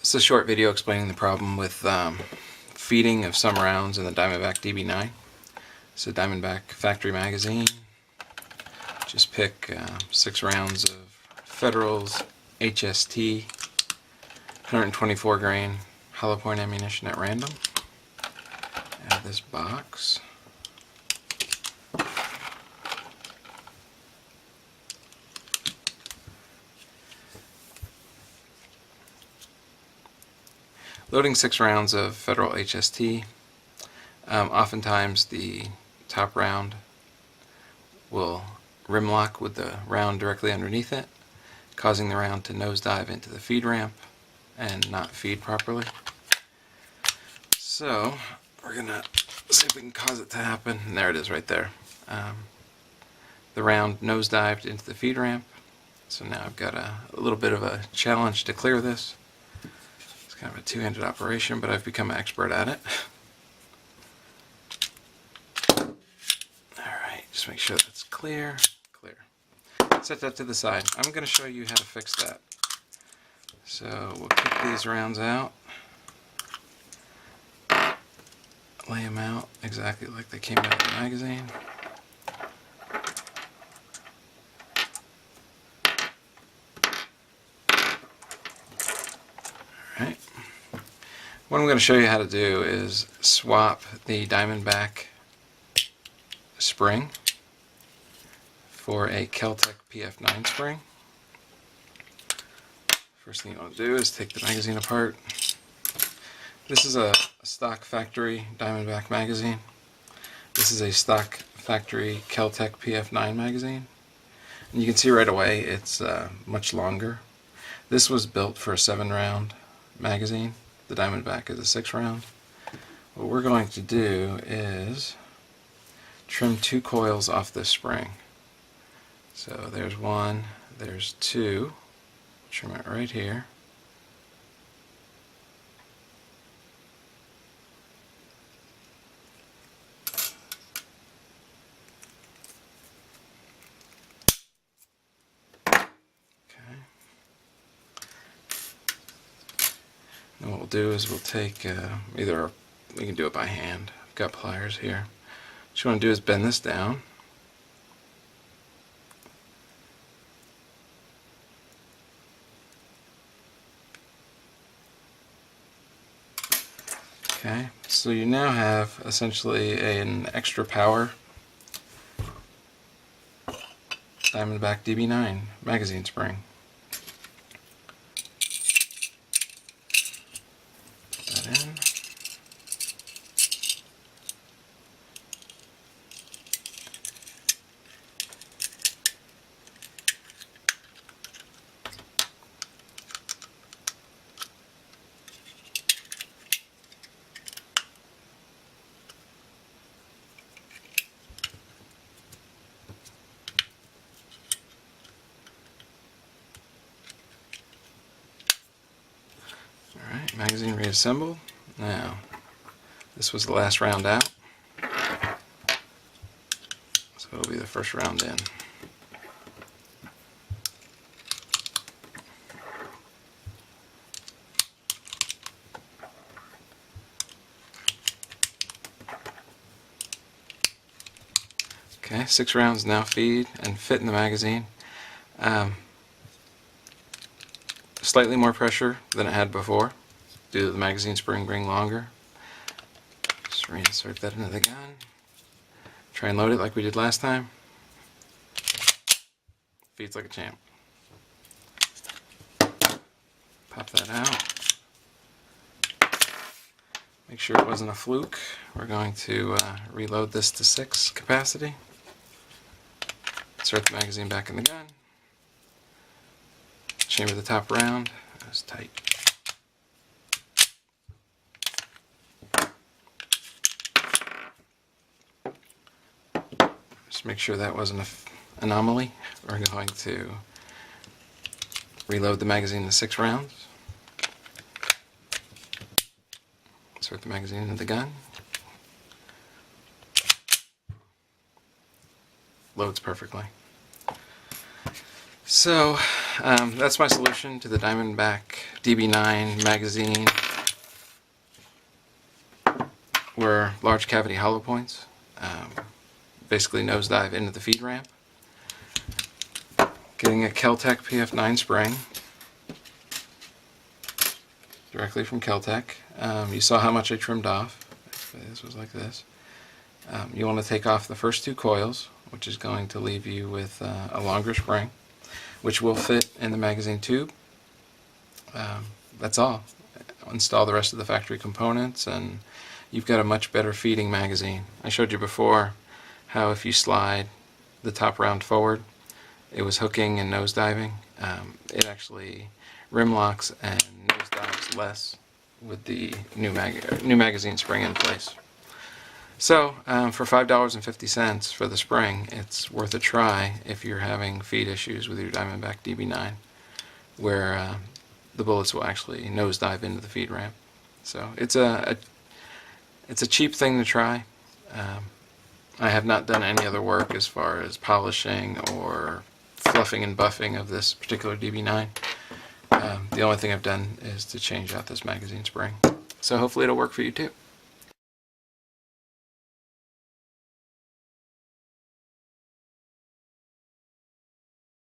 This is a short video explaining the problem with feeding of some rounds in the Diamondback DB9. It's a Diamondback factory magazine. Just pick 6 rounds of Federal's HST 124 grain hollow point ammunition at random. Out of this box. Loading 6 rounds of Federal HST. Oftentimes the top round will rim lock with the round directly underneath it, causing the round to nosedive into the feed ramp and not feed properly. So we're going to see if we can cause it to happen. And there it is right there. The round nosedived into the feed ramp. So now I've got a little bit of a challenge to clear this. It's kind of a two-handed operation, but I've become an expert at it. Alright, just make sure that's clear. Set that to the side. I'm going to show you how to fix that. So we'll kick these rounds out. Lay them out exactly like they came out of the magazine. Alright. What I'm going to show you how to do is swap the Diamondback spring for a Kel-Tec PF9 spring. First thing you want to do is take the magazine apart. This is a stock factory Diamondback magazine. This is a stock factory Kel-Tec PF9 magazine. And you can see right away it's much longer. This was built for a 7-round magazine. The Diamondback is a 6-round. What we're going to do is trim 2 coils off this spring. So there's 1, there's 2. Trim it right here. And what we'll do is we'll take either, we can do it by hand. I've got pliers here. What you want to do is bend this down. Okay, so you now have essentially an extra power Diamondback DB9 magazine spring. Put that in. Alright, magazine reassembled. Now, this was the last round out, so it'll be the first round in. Okay, 6 rounds now feed and fit in the magazine. Slightly more pressure than it had before, due to the magazine spring being longer. Just reinsert that into the gun. Try and load it like we did last time. Feeds like a champ. Pop that out. Make sure it wasn't a fluke. We're going to reload this to 6 capacity. Insert the magazine back in the gun. Chamber the top round. That's tight. Just make sure that wasn't an anomaly. We're going to reload the magazine to 6 rounds. Insert the magazine into the gun. Loads perfectly. So that's my solution to the Diamondback DB9 magazine, were large cavity hollow points. Basically nosedive into the feed ramp. Getting a Kel-Tec PF9 spring directly from Kel-Tec. You saw how much I trimmed off. This was like this. You want to take off the first two coils, which is going to leave you with a longer spring, which will fit in the magazine tube. That's all. Install the rest of the factory components and you've got a much better feeding magazine. I showed you before how if you slide the top round forward, it was hooking and nosediving. It actually rim locks and nosedives less with the new magazine spring in place. So for $5.50 for the spring, it's worth a try if you're having feed issues with your Diamondback DB9, where the bullets will actually nosedive into the feed ramp. So it's a cheap thing to try. I have not done any other work as far as polishing or fluffing and buffing of this particular DB9. The only thing I've done is to change out this magazine spring. So hopefully it'll work for you too.